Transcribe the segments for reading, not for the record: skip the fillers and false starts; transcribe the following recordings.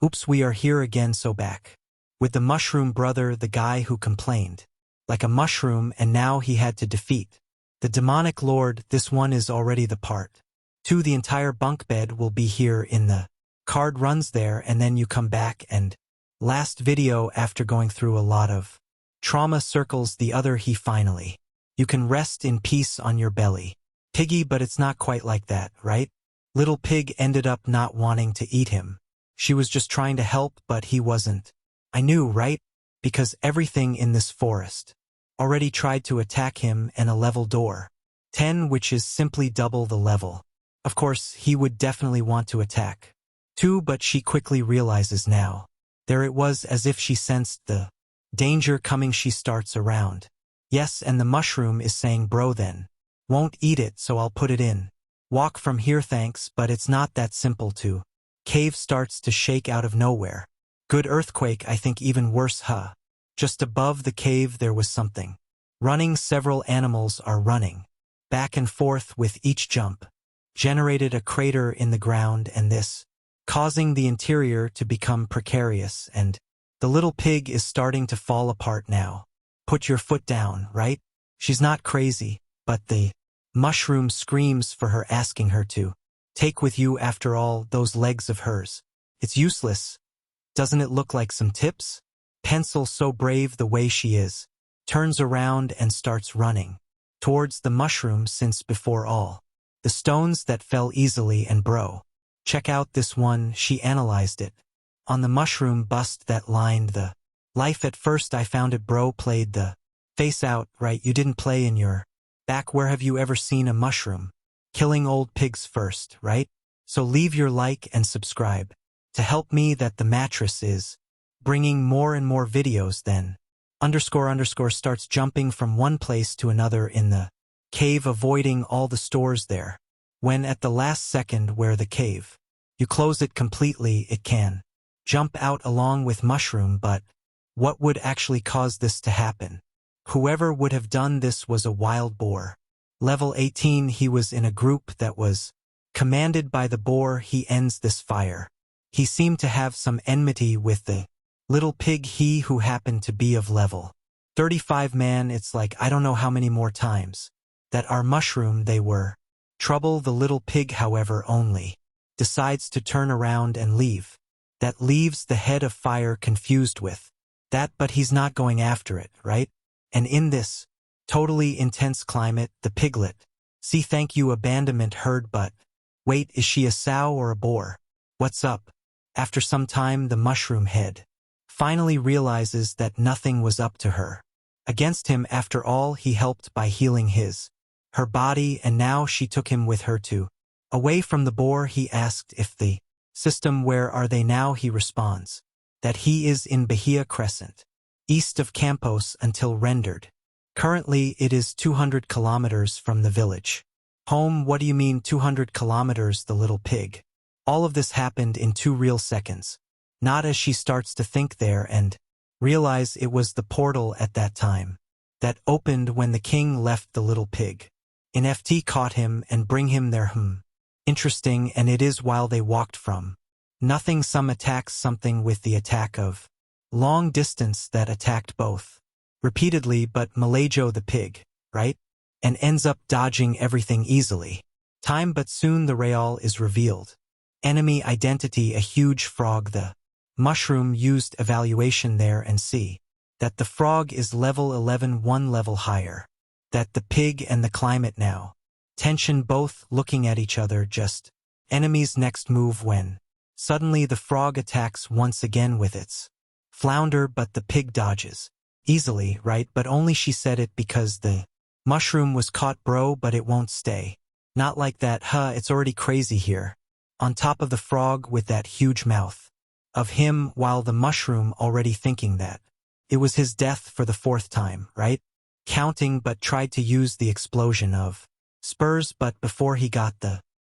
Oops, we are here again, so back. With the mushroom brother, the guy who complained. Like a mushroom, and now he had to defeat the demonic lord. This one is already the part 2. The entire bunk bed will be here in the card runs there, and then you come back and last video after going through a lot of trauma circles the other he finally. You can rest in peace on your belly. Piggy, but it's not quite like that, right? Little pig ended up not wanting to eat him. She was just trying to help, but he wasn't. I knew, right? Because everything in this forest already tried to attack him, and a level door 10, which is simply double the level. Of course, he would definitely want to attack 2, but she quickly realizes now. There it was, as if she sensed the danger coming. She starts around. Yes, and the mushroom is saying, bro, then won't eat it, so I'll put it in. Walk from here, thanks, but it's not that simple to. Cave starts to shake out of nowhere. Good earthquake, I think, even worse, huh? Just above the cave there was something running. Several animals are running back and forth with each jump. Generated a crater in the ground, and this causing the interior to become precarious, and the little pig is starting to fall apart now. Put your foot down, right? She's not crazy, but the mushroom screams for her, asking her to take with you. After all, those legs of hers. It's useless. Doesn't it look like some tips? Pencil, so brave the way she is, turns around and starts running towards the mushroom, since before all the stones that fell easily. And bro, check out this one. She analyzed it on the mushroom bust that lined the life. At first I found it, bro, played the face out, right? You didn't play in your back. Where have you ever seen a mushroom killing old pigs first, right? So leave your like and subscribe to help me, that the mattress is bringing more and more videos. Then __ starts jumping from one place to another in the cave, avoiding all the stores there. When at the last second where the cave, you close it completely, it can jump out along with mushroom. But what would actually cause this to happen? Whoever would have done this was a wild boar. Level 18, he was in a group that was commanded by the boar. He ends this fire. He seemed to have some enmity with the little pig, he who happened to be of level 35. Man, it's like I don't know how many more times that our mushroom, they were trouble. The little pig, however, only decides to turn around and leave. That leaves the head of fire confused with that, but he's not going after it, right? And in this totally intense climate, the piglet, see, thank you, abandonment heard. But wait, is she a sow or a boar? What's up? After some time, the mushroom head finally realizes that nothing was up to her against him. After all, he helped by healing her body, and now she took him with her to away from the boar. He asked if the system, where are they now? He responds that he is in Bahia Crescent, east of Campos, until rendered. Currently, it is 200 kilometers from the village home. What do you mean 200 kilometers? The little pig. All of this happened in 2 real seconds. Not as she starts to think there and realize it was the portal at that time that opened when the king left the little pig. In FT caught him and bring him there. Interesting, and it is while they walked from nothing, some attacks, something with the attack of long distance that attacked both repeatedly, but Malajo the pig, right? And ends up dodging everything easily. Time, but soon the Real is revealed. Enemy identity, a huge frog. The mushroom used evaluation there and see that the frog is level 11, 1 level higher. That the pig and the climate now. Tension, both looking at each other. Just enemy's next move when suddenly the frog attacks once again with its flounder, but the pig dodges easily, right? But only she said it because the mushroom was caught, bro, but it won't stay. Not like that, huh? It's already crazy here. On top of the frog with that huge mouth of him, while the mushroom already thinking that it was his death for the 4th time, right? Counting, but tried to use the explosion of spurs, but before he got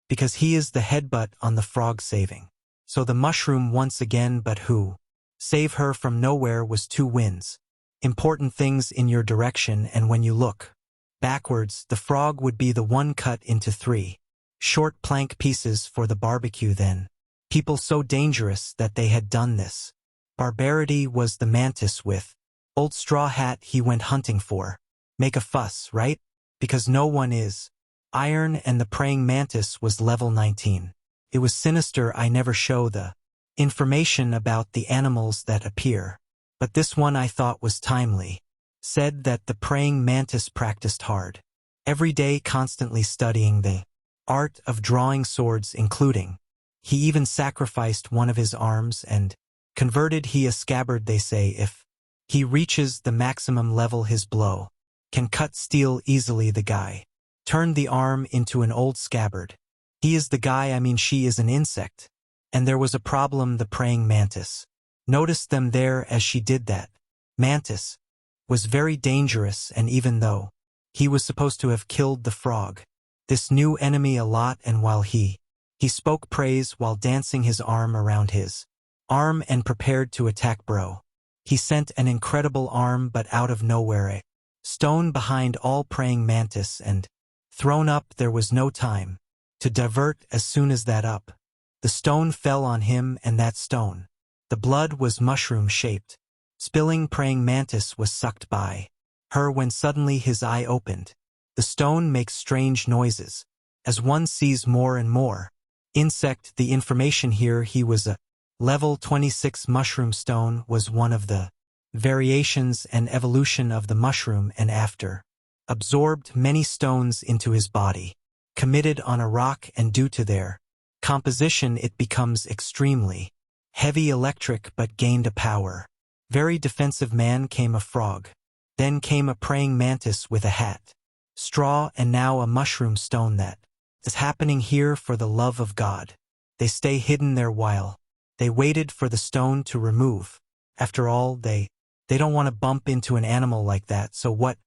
because he is the headbutt on the frog saving. So the mushroom once again, but who save her from nowhere was 2 wins. Important things in your direction, and when you look backwards, the frog would be the one cut into 3 short plank pieces for the barbecue. Then People so dangerous that they had done this. Barbarity was the mantis with old straw hat he went hunting for. Make a fuss, right? Because no one is. Iron and the praying mantis was level 19. It was sinister. I never show the information about the animals that appear. But this one I thought was timely. Said that the praying mantis practiced hard. Every day constantly studying the art of drawing swords, including he even sacrificed one of his arms and converted he a scabbard. They say if he reaches the maximum level his blow can cut steel easily. The guy turned the arm into an old scabbard. He is the guy, I mean she is an insect. And there was a problem. The praying mantis noticed them there as she did that. Mantis was very dangerous, and even though he was supposed to have killed the frog, this new enemy a lot, and while he spoke praise while dancing his arm around his arm and prepared to attack bro. He sent an incredible arm, but out of nowhere a stone behind all praying mantis and thrown up. There was no time to divert. As soon as that up, the stone fell on him, and that stone, the blood was mushroom-shaped. Spilling praying mantis was sucked by her when suddenly his eye opened. The stone makes strange noises as one sees more and more insect. The information here, he was a level 26 mushroom. Stone was one of the variations and evolution of the mushroom, and after absorbed many stones into his body, committed on a rock, and due to their composition it becomes extremely heavy electric, but gained a power. Very defensive. Man came a frog. Then came a praying mantis with a hat, straw, and now a mushroom. Stone. That is happening here for the love of God. They stay hidden there while they waited for the stone to remove. After all, they don't want to bump into an animal like that. So what?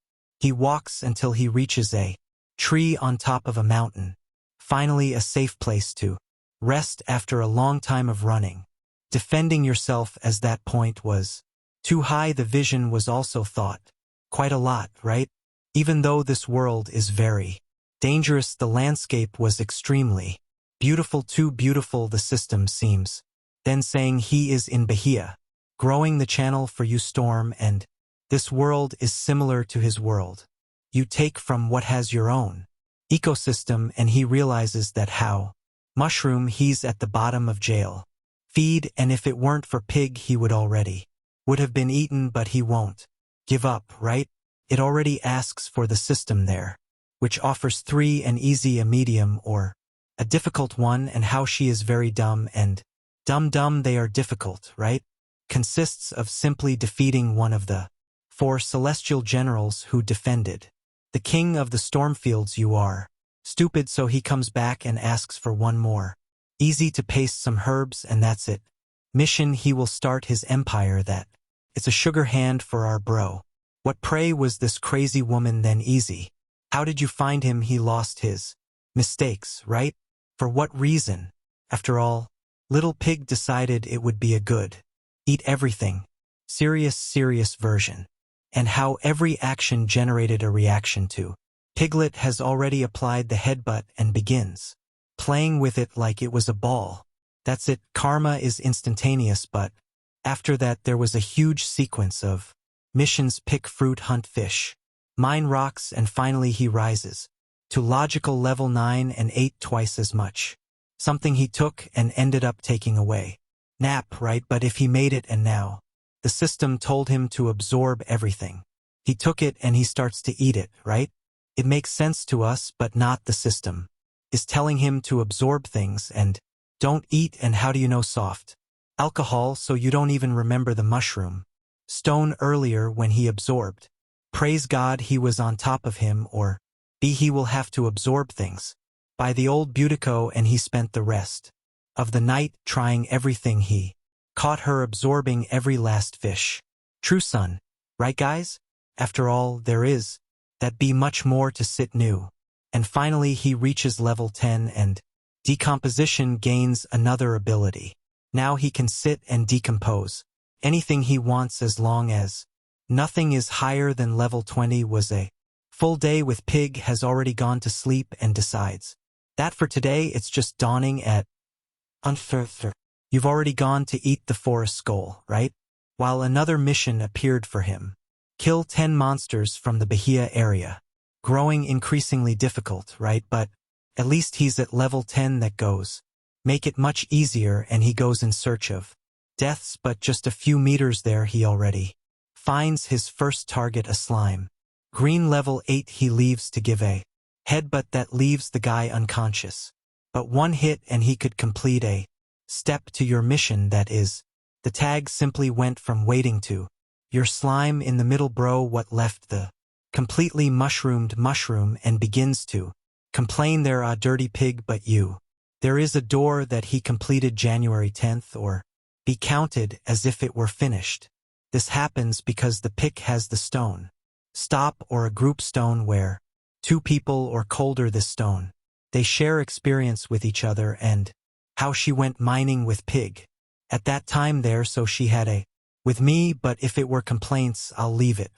He walks until he reaches a tree on top of a mountain. Finally a safe place to rest after a long time of running. Defending yourself, as that point was too high. The vision was also thought quite a lot, right? Even though this world is very dangerous, the landscape was extremely beautiful. Too beautiful, the system seems. Then saying he is in Bahia, growing the channel for you storm, and this world is similar to his world. You take from what has your own ecosystem, and he realizes that how mushroom he's at the bottom of jail. Feed, and if it weren't for pig he would have been eaten, but he won't give up, right? It already asks for the system there, which offers 3, an easy, a medium, or a difficult one, and how she is very dumb and dumb. They are difficult, right? Consists of simply defeating one of the 4 celestial generals who defended the king of the Stormfields. You are stupid, so he comes back and asks for one more. Easy to paste some herbs, and that's it. Mission, he will start his empire. That it's a sugar hand for our bro. What pray was this crazy woman? Then easy. How did you find him? He lost his mistakes, right? For what reason? After all, little pig decided it would be a good eat everything. Serious version. And how every action generated a reaction to. Piglet has already applied the headbutt and begins playing with it like it was a ball. That's it. Karma is instantaneous, but after that there was a huge sequence of missions: pick fruit, hunt fish, mine rocks, and finally he rises to logical level 9 and 8, twice as much. Something he took and ended up taking away. Nap, right? But if he made it, and now the system told him to absorb everything. He took it and he starts to eat it, right? It makes sense to us, but not the system. Is telling him to absorb things and don't eat. And how do you know soft alcohol? So you don't even remember the mushroom stone earlier when he absorbed. Praise God he was on top of him, or B, he will have to absorb things by the old Butico, and he spent the rest of the night trying everything. He caught her absorbing every last fish. True son, right guys? After all, there is that be much more to sit new. And finally he reaches level 10 and decomposition gains another ability. Now he can sit and decompose anything he wants as long as nothing is higher than level 20. Was a full day with pig, has already gone to sleep and decides that for today it's just dawning at Unfair. You've already gone to eat the forest skull, right? While another mission appeared for him. Kill 10 monsters from the Bahia area. Growing increasingly difficult, right? But at least he's at level 10 that goes. Make it much easier and he goes in search of deaths, but just a few meters there he already finds his first target, a slime. Green level 8 he leaves to give a headbutt that leaves the guy unconscious. But one hit and he could complete a step to your mission, that is. The tag simply went from waiting to your slime in the middle, bro. What left the completely mushroomed mushroom and begins to complain there, a dirty pig, but you. There is a door that he completed January 10th, or be counted as if it were finished. This happens because the pick has the stone. Stop, or a group stone where 2 people or colder this stone. They share experience with each other, and how she went mining with pig at that time there, so she had a with me, but if it were complaints I'll leave it.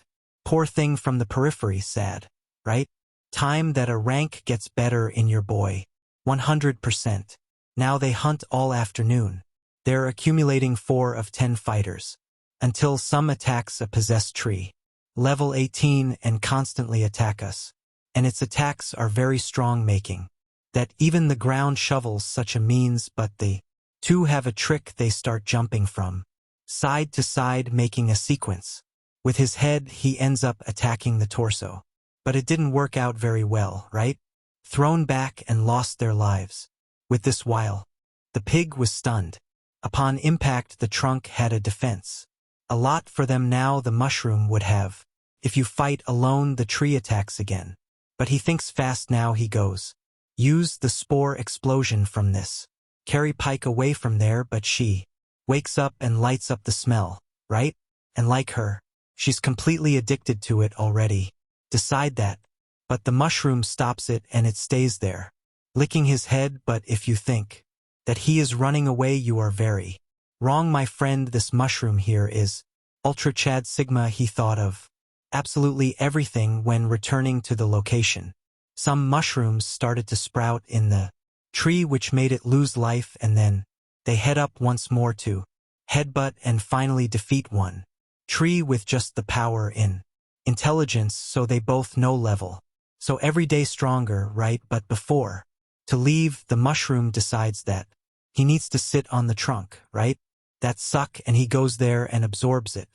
Poor thing from the periphery, sad, right? Time that a rank gets better in your boy. 100%. Now they hunt all afternoon. They're accumulating 4 of 10 fighters. Until some attacks a possessed tree. Level 18 and constantly attack us. And its attacks are very strong, making that even the ground shovels such a means, but the 2 have a trick. They start jumping from side to side, making a sequence. With his head he ends up attacking the torso. But it didn't work out very well, right? Thrown back and lost their lives. With this, while the pig was stunned. Upon impact the trunk had a defense. A lot for them now the mushroom would have. If you fight alone the tree attacks again. But he thinks fast now, he goes. Use the spore explosion from this. Carry Pike away from there, but she wakes up and lights up the smell, right? And like her, she's completely addicted to it already. Decide that. But the mushroom stops it and it stays there, licking his head. But if you think that he is running away, you are very wrong, my friend. This mushroom here is Ultra Chad Sigma. He thought of absolutely everything when returning to the location. Some mushrooms started to sprout in the tree, which made it lose life, and then they head up once more to headbutt and finally defeat one tree with just the power in intelligence, so they both know level. So every day stronger, right? But before to leave, the mushroom decides that he needs to sit on the trunk, right? That suck, and he goes there and absorbs it.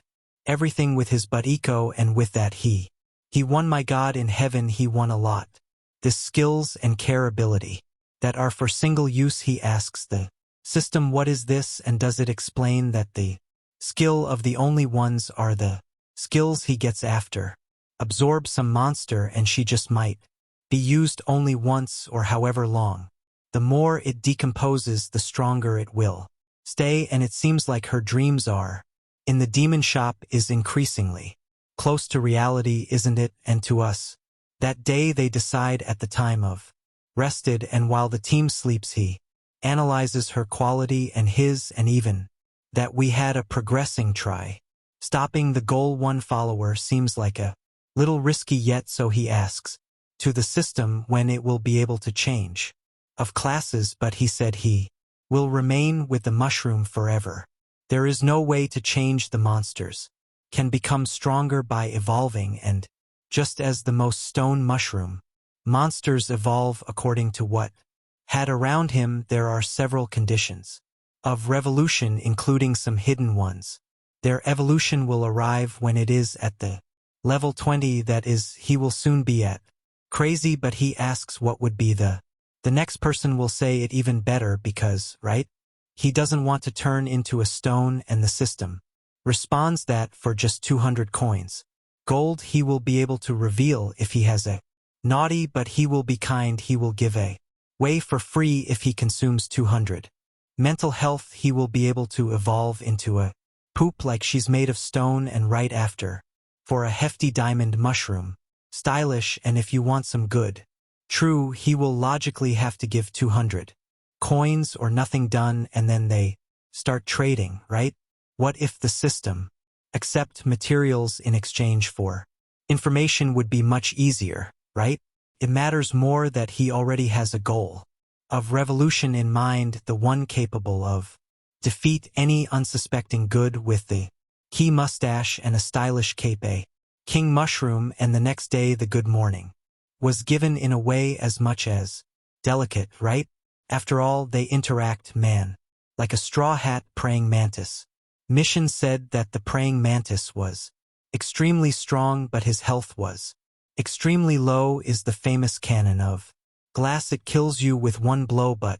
Everything with his butt eco, and with that he won, my God in heaven, he won a lot. This skills and care ability that are for single use. He asks the system, what is this, and does it explain that the skill of the only ones are the skills he gets after. Absorb some monster and she just might be used only once or however long. The more it decomposes, the stronger it will stay, and it seems like her dreams are in the demon shop is increasingly close to reality, isn't it? And to us. That day they decide at the time of rested, and while the team sleeps he analyzes her quality and his, and even that we had a progressing try. Stopping the goal 1 follower seems like a little risky yet, so he asks to the system when it will be able to change of classes, but he said he will remain with the mushroom forever. There is no way to change. The monsters can become stronger by evolving, and just as the most stone mushroom monsters evolve according to what had around him, there are several conditions of revolution, including some hidden ones. Their evolution will arrive when it is at the level 20, that is, he will soon be at. Crazy, but he asks what would be the next person will say it even better because, right? He doesn't want to turn into a stone, and the system responds that for just 200 coins. Gold he will be able to reveal if he has a naughty, but he will be kind. He will give a way for free if he consumes 200. Mental health he will be able to evolve into a poop like she's made of stone, and right after for a hefty diamond mushroom. Stylish, and if you want some good true, he will logically have to give 200 coins or nothing done, and then they start trading, right? What if the system accept materials in exchange for information would be much easier, right? It matters more that he already has a goal of revolution in mind, the one capable of defeat any unsuspecting good with the key mustache and a stylish cape. A king mushroom, and the next day the good morning was given in a way as much as delicate, right? After all, they interact, man. Like a straw hat praying mantis. Mission said that the praying mantis was extremely strong, but his health was extremely low. Is the famous canon of glass. It kills you with one blow but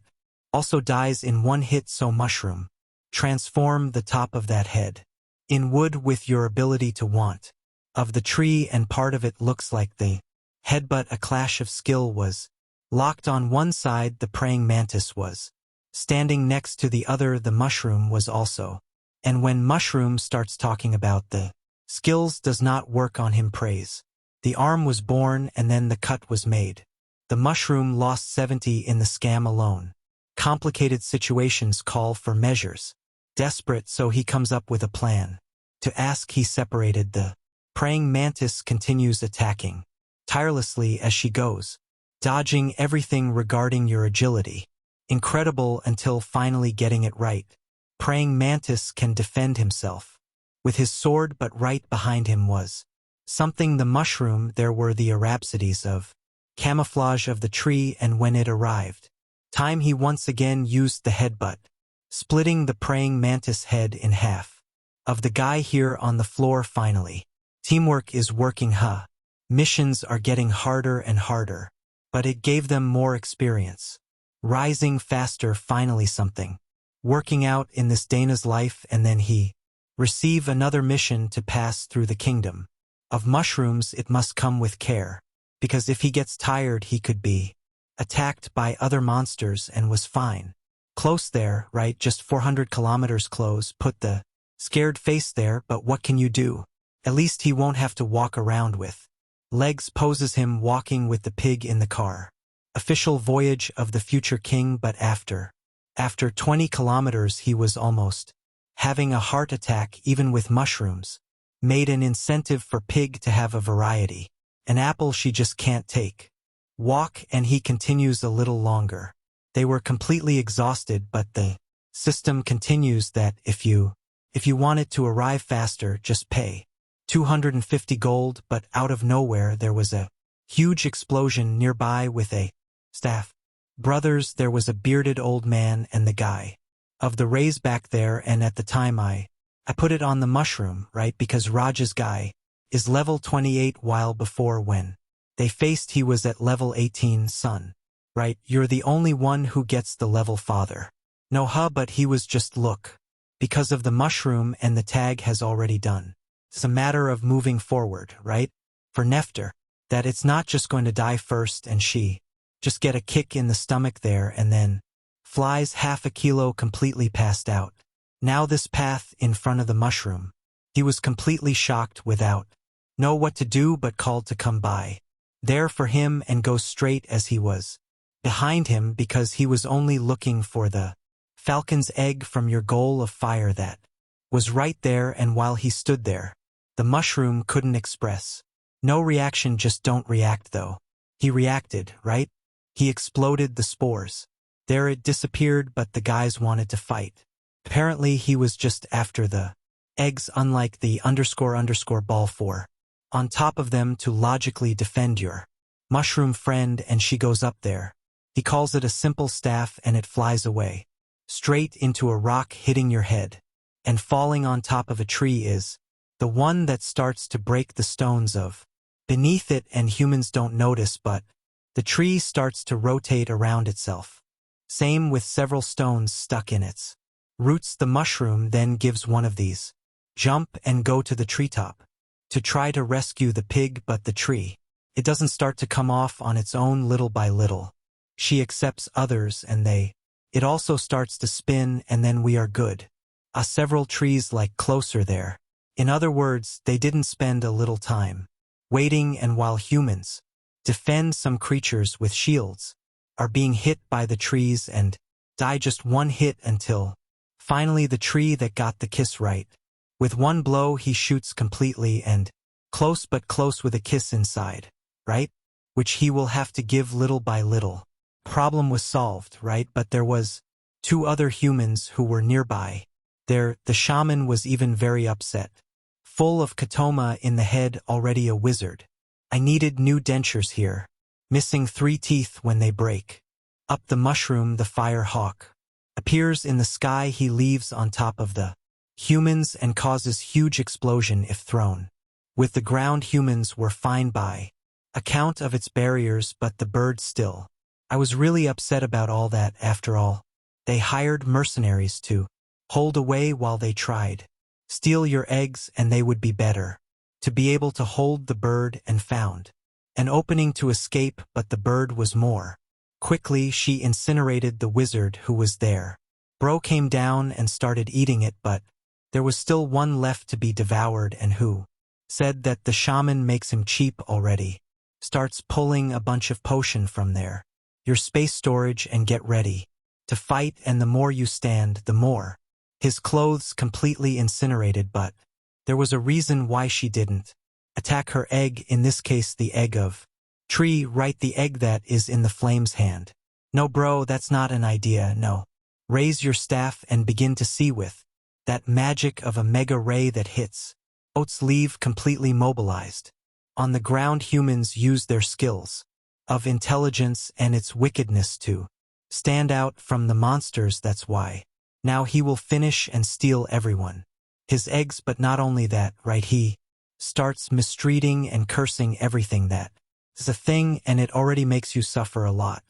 also dies in one hit. So mushroom, transform the top of that head in wood with your ability to want of the tree, and part of it looks like the head, but a clash of skill was locked on one side. The praying mantis was standing next to the other. The mushroom was also. And when mushroom starts talking about the skills does not work on him, praise. The arm was born and then the cut was made. The mushroom lost 70 in the scam alone. Complicated situations call for measures. Desperate, so he comes up with a plan. To ask, he separated the praying mantis continues attacking tirelessly as she goes, dodging everything regarding your agility. Incredible until finally getting it right. Praying mantis can defend himself with his sword, but right behind him was something. The mushroom. There were the rhapsodies of camouflage of the tree, and when it arrived time, he once again used the headbutt, splitting the praying mantis head in half. Of the guy here on the floor. Finally, teamwork is working, huh? Missions are getting harder and harder, but it gave them more experience. Rising faster, finally something working out in this Dana's life, and then he receive another mission to pass through the kingdom of mushrooms. It must come with care, because if he gets tired he could be attacked by other monsters, and was fine. Close there, right? Just 400 kilometers close. Put the scared face there, but what can you do? At least he won't have to walk around with legs. Poses him walking with the pig in the car. Official voyage of the future king, but after 20 kilometers he was almost having a heart attack. Even with mushrooms, made an incentive for pig to have a variety. An apple she just can't take. Walk, and he continues a little longer. They were completely exhausted, but the system continues that if you want it to arrive faster, just pay 250 gold. But out of nowhere there was a huge explosion nearby with a staff. Brothers, there was a bearded old man and the guy of the REI's back there, and at the time I put it on the mushroom, right? Because Raj's guy is level 28, while before when they faced he was at level 18. Son, right? You're the only one who gets the level father. No, huh? But he was just look. Because of the mushroom, and the tag has already done. It's a matter of moving forward, right? For Nefter, that it's not just going to die first and she just get a kick in the stomach there and then flies half a kilo completely passed out. Now this path in front of the mushroom. He was completely shocked, without know what to do, but called to come by there for him and go straight as he was behind him, because he was only looking for the falcon's egg from your goal of fire that was right there. And while he stood there, the mushroom couldn't express no reaction. Just don't react though. He reacted, right? He exploded the spores. There it disappeared, but the guys wanted to fight. Apparently he was just after the eggs, unlike the __ ball 4. On top of them to logically defend your mushroom friend, and she goes up there. He calls it a simple staff, and it flies away straight into a rock, hitting your head. And falling on top of a tree is the one that starts to break the stones of beneath it, and humans don't notice, but the tree starts to rotate around itself. Same with several stones stuck in its roots. The mushroom then gives one of these jump and go to the treetop to try to rescue the pig, but the tree, it doesn't start to come off on its own. Little by little she accepts others, and it also starts to spin, and then we are good. Several trees like closer there. In other words, they didn't spend a little time waiting, and while humans defend, some creatures with shields are being hit by the trees and die just one hit, until finally the tree that got the kiss right. With one blow he shoots completely and close, but close with a kiss inside, right? Which he will have to give little by little. Problem was solved, right? But there was 2 other humans who were nearby. The shaman was even very upset. Full of katoma in the head, already a wizard. I needed new dentures here. Missing 3 teeth when they break. Up the mushroom, the fire hawk appears in the sky. He leaves on top of the humans and causes huge explosion if thrown. With the ground, humans were fine by account of its barriers, but the bird still. I was really upset about all that. After all, they hired mercenaries to hold away while they tried steal your eggs, and they would be better to be able to hold the bird, and found an opening to escape, but the bird was more. Quickly she incinerated the wizard who was there. Bro came down and started eating it, but there was still one left to be devoured, and who said that the shaman makes him cheap already. Starts pulling a bunch of potion from there. Your space storage, and get ready to fight, and the more you stand, the more. His clothes completely incinerated, but there was a reason why she didn't attack her egg, in this case the egg of tree, right? The egg that is in the flame's hand. No bro, that's not an idea, no. Raise your staff and begin to see with that magic of a mega ray that hits. Oats leave completely mobilized. On the ground, humans use their skills of intelligence and its wickedness to stand out from the monsters. That's why. Now he will finish and steal everyone. His eggs, but not only that, right? He starts mistreating and cursing everything that is a thing, and it already makes you suffer a lot.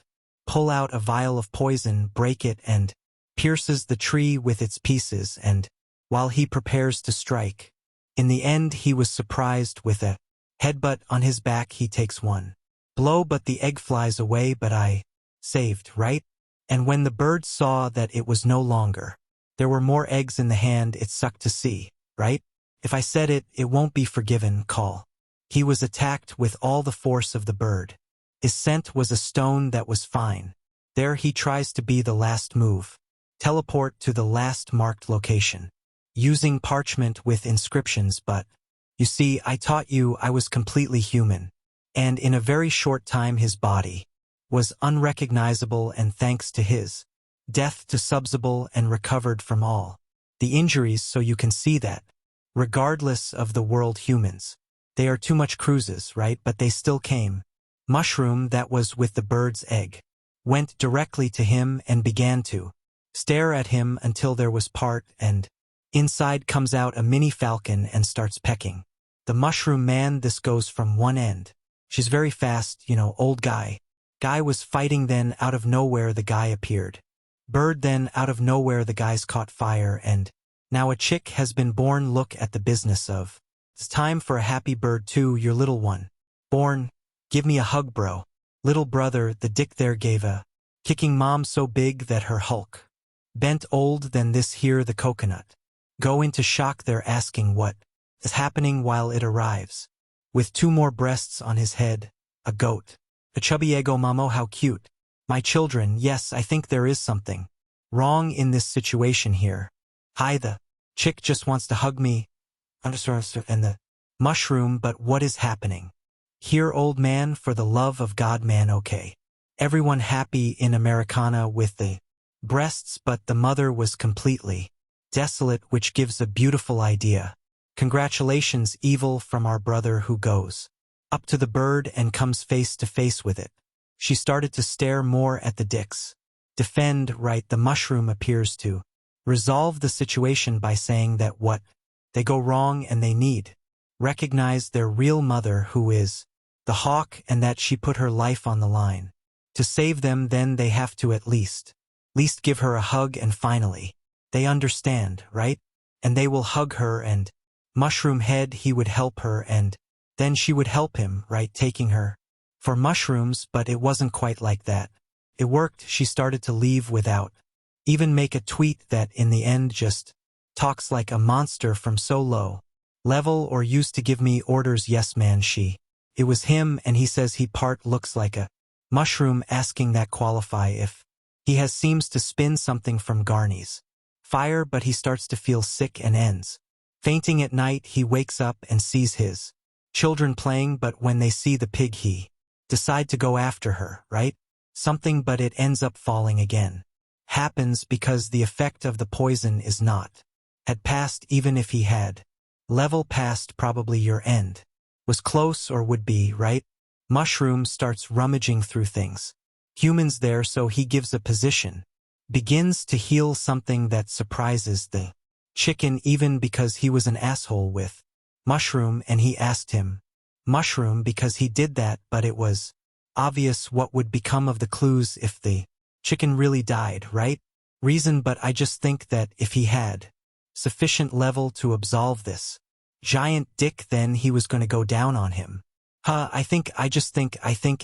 Pull out a vial of poison, break it, and pierces the tree with its pieces, and while he prepares to strike, in the end he was surprised with a headbutt on his back. He takes one blow, but the egg flies away, but I saved, right? And when the bird saw that it was no longer, there were more eggs in the hand, it sucked to see, right? If I said it, it won't be forgiven, call. He was attacked with all the force of the bird. His scent was a stone that was fine. There he tries to be the last move. Teleport to the last marked location. Using parchment with inscriptions, but you see, I taught you I was completely human. And in a very short time his body was unrecognizable, and thanks to his death to subsible and recovered from all the injuries. So you can see that, regardless of the world, humans, they are too much cruises, right? But they still came. Mushroom that was with the bird's egg went directly to him and began to stare at him until there was part, and inside comes out a mini falcon and starts pecking the mushroom man. This goes from one end. She's very fast, old guy. Guy was fighting, then out of nowhere the guy appeared. Bird, then out of nowhere the guy's caught fire, and now a chick has been born. Look at the business of. It's time for a happy bird too, your little one. Born. Give me a hug, bro. Little brother, the dick there gave a kicking mom so big that her hulk bent old. Then this here the coconut go into shock. They're asking what is happening while it arrives with 2 more breasts on his head. A goat. A chubby ego mamo, how cute. My children, yes, I think there is something wrong in this situation here. Hi, the chick just wants to hug me. And the mushroom, but what is happening here, old man? For the love of God, man, okay. Everyone happy in Americana with the breasts, but the mother was completely desolate, which gives a beautiful idea. Congratulations, evil, from our brother who goes up to the bird and comes face to face with it. She started to stare more at the dicks. Defend, right? The mushroom appears to resolve the situation by saying that what they go wrong and they need recognize their real mother, who is the hawk, and that she put her life on the line to save them. Then they have to at least give her a hug, and finally they understand, right? And they will hug her, and mushroom head, he would help her, and then she would help him, right? Taking her for mushrooms, but it wasn't quite like that. It worked. She started to leave without even make a tweet that in the end just talks like a monster from so low level, or used to give me orders. Yes man, it was him, and he says he part looks like a mushroom, asking that qualify if he has seems to spin something from Garney's fire, but he starts to feel sick and ends fainting at night. He wakes up and sees his children playing, but when they see the pig he decide to go after her, right? something but it ends up falling again. Happens because the effect of the poison is not. Had passed even if he had. Level past probably your end. Was close or would be, right? Mushroom starts rummaging through things. Humans there so he gives a position. Begins to heal something that surprises the chicken even because he was an asshole with Mushroom and he asked him. Mushroom because he did that but it was obvious what would become of the clues if the chicken really died, right? Reason but I just think that if he had sufficient level to absolve this giant dick then he was going to go down on him. I think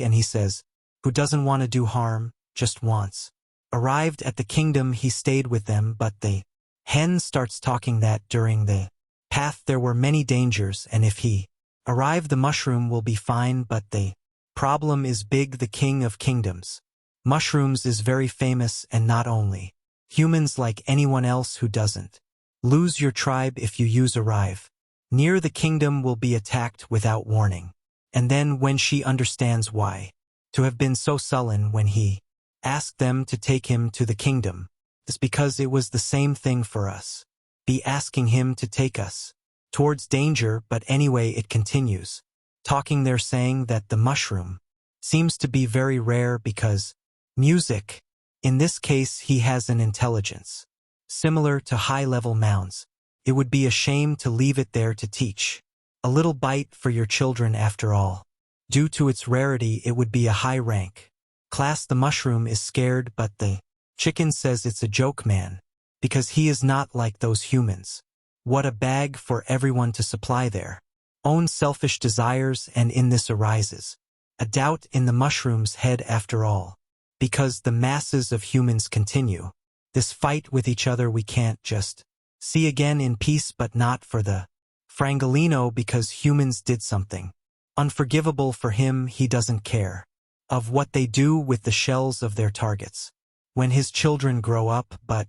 and he says, who doesn't want to do harm, just wants. Arrived at the kingdom he stayed with them but the hen starts talking that during the path there were many dangers and if he arrive the mushroom will be fine but the problem is big the king of kingdoms. Mushrooms is very famous and not only humans like anyone else who doesn't lose your tribe if you use arrive. Near the kingdom will be attacked without warning. And then when she understands why. To have been so sullen when he asked them to take him to the kingdom. It's because it was the same thing for us. Be asking him to take us towards danger but anyway it continues. Talking there saying that the mushroom seems to be very rare because music. In this case he has an intelligence. Similar to high-level mounds. It would be a shame to leave it there to teach. A little bite for your children after all. Due to its rarity it would be a high rank. Class the mushroom is scared but the chicken says it's a joke man. Because he is not like those humans. What a bag for everyone to supply their own selfish desires and in this arises a doubt in the mushroom's head after all. Because the masses of humans continue this fight with each other we can't just see again in peace but not for the Frangolino because humans did something unforgivable for him he doesn't care of what they do with the shells of their targets. When his children grow up but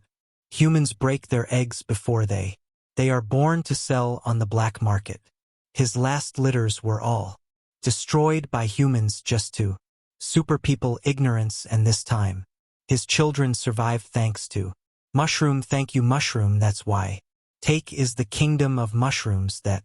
humans break their eggs before they are born to sell on the black market. His last litters were all destroyed by humans just to super people ignorance and this time his children survive thanks to mushroom. Thank you mushroom that's why take is the kingdom of mushrooms that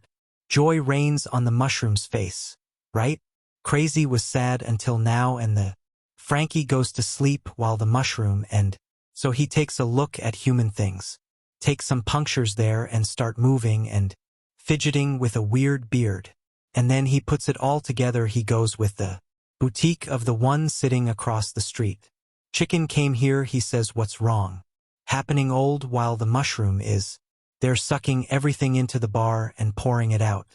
joy reigns on the mushroom's face, right? Crazy was sad until now and the Frankie goes to sleep while the mushroom and so he takes a look at human things. Takes some punctures there and start moving and fidgeting with a weird beard. And then he puts it all together he goes with the boutique of the one sitting across the street. Chicken came here he says what's wrong? Happening old while the mushroom is. They're sucking everything into the bar and pouring it out.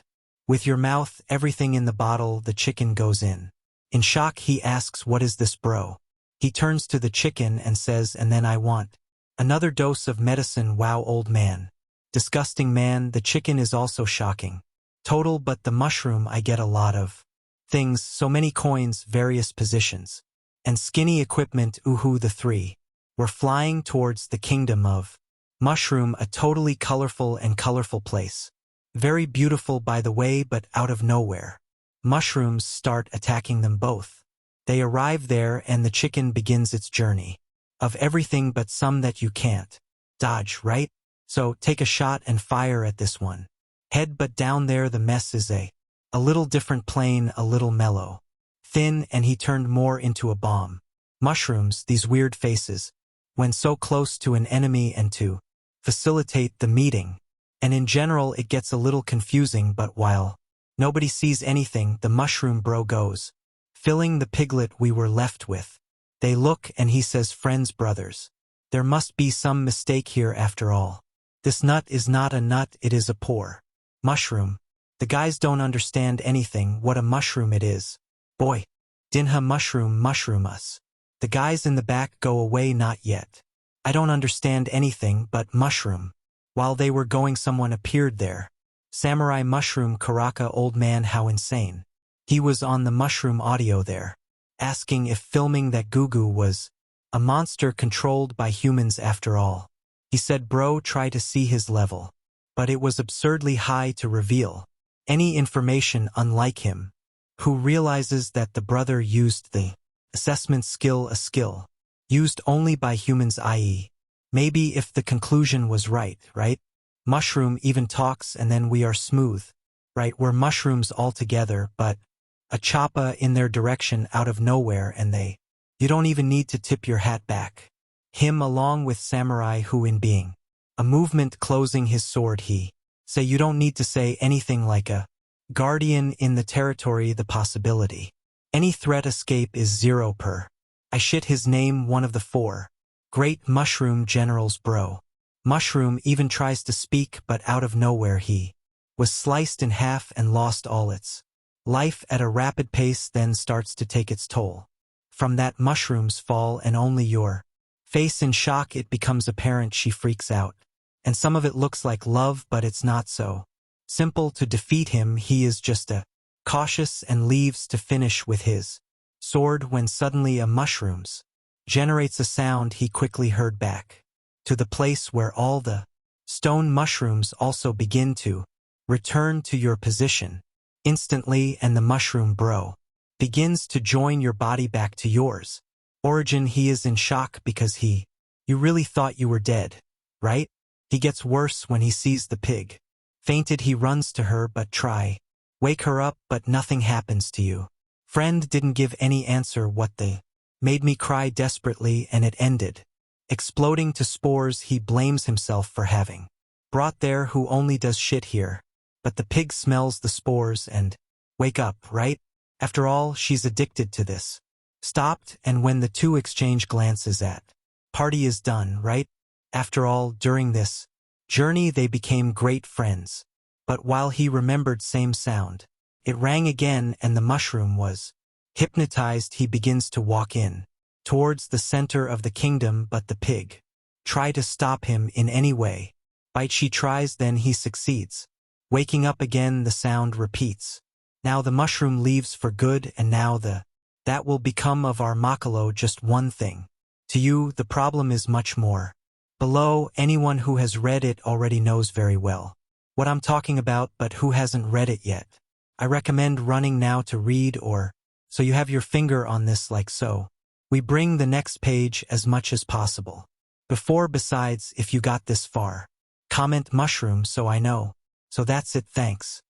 With your mouth everything in the bottle the chicken goes in. In shock he asks what is this bro? He turns to the chicken and says and then I want another dose of medicine. Wow old man. Disgusting man. The chicken is also shocking. Total but the mushroom I get a lot of things so many coins various positions. And skinny equipment ooh the three were flying towards the kingdom of mushroom a totally colorful place. Very beautiful by the way but out of nowhere. Mushrooms start attacking them both. They arrive there and the chicken begins its journey. Of everything but some that you can't dodge, right? So take a shot and fire at this one. Head but down there the mess is a little different plain a little mellow. Thin and he turned more into a bomb. Mushrooms, these weird faces. When so close to an enemy and to facilitate the meeting. And in general it gets a little confusing but while nobody sees anything the mushroom bro goes. Filling the piglet we were left with. They look and he says friends brothers. There must be some mistake here after all. This nut is not a nut it is a poor mushroom. The guys don't understand anything what a mushroom it is. Boy. Dinha mushroom us. The guys in the back go away not yet. I don't understand anything but mushroom. While they were going someone appeared there. Samurai mushroom Karaka old man how insane. He was on the mushroom audio there. Asking if filming that Gugu was a monster controlled by humans after all. He said bro try to see his level. But it was absurdly high to reveal any information unlike him. Who realizes that the brother used the assessment skill a skill. Used only by humans, i.e. maybe if the conclusion was right? Mushroom even talks and then we are smooth. We're mushrooms all together, but a choppa in their direction out of nowhere and you don't even need to tip your hat back. Him along with samurai who in being. A movement closing his sword he. Say you don't need to say anything like a guardian in the territory the possibility. Any threat escape is 0 per. I shit his name one of the 4. Great mushroom generals bro. Mushroom even tries to speak but out of nowhere he was sliced in half and lost all its life at a rapid pace then starts to take its toll. From that mushrooms fall and only your face in shock it becomes apparent she freaks out. And some of it looks like love but it's not so simple to defeat him he is just a cautious and leaves to finish with his sword when suddenly a mushrooms generates a sound he quickly heard back to the place where all the stone mushrooms also begin to return to your position instantly and the mushroom bro begins to join your body back to yours. Origin he is in shock because you really thought you were dead, right? He gets worse when he sees the pig. Fainted he runs to her but wake her up but nothing happens to you. Friend didn't give any answer what they made me cry desperately and it ended. Exploding to spores he blames himself for having brought there who only does shit here. But the pig smells the spores and wake up, right? After all, she's addicted to this. Stopped and when the two exchange glances at party is done, right? After all, during this journey they became great friends. But while he remembered same sound, it rang again and the mushroom was hypnotized he begins to walk in towards the center of the kingdom but the pig try to stop him in any way. Bite she tries then he succeeds. Waking up again the sound repeats. Now the mushroom leaves for good and now that will become of our Makalo just one thing. To you the problem is much more. Below, anyone who has read it already knows very well what I'm talking about but who hasn't read it yet. I recommend running now to read or so you have your finger on this like so. We bring the next page as much as possible. Besides, if you got this far, comment mushroom so I know. So that's it, thanks.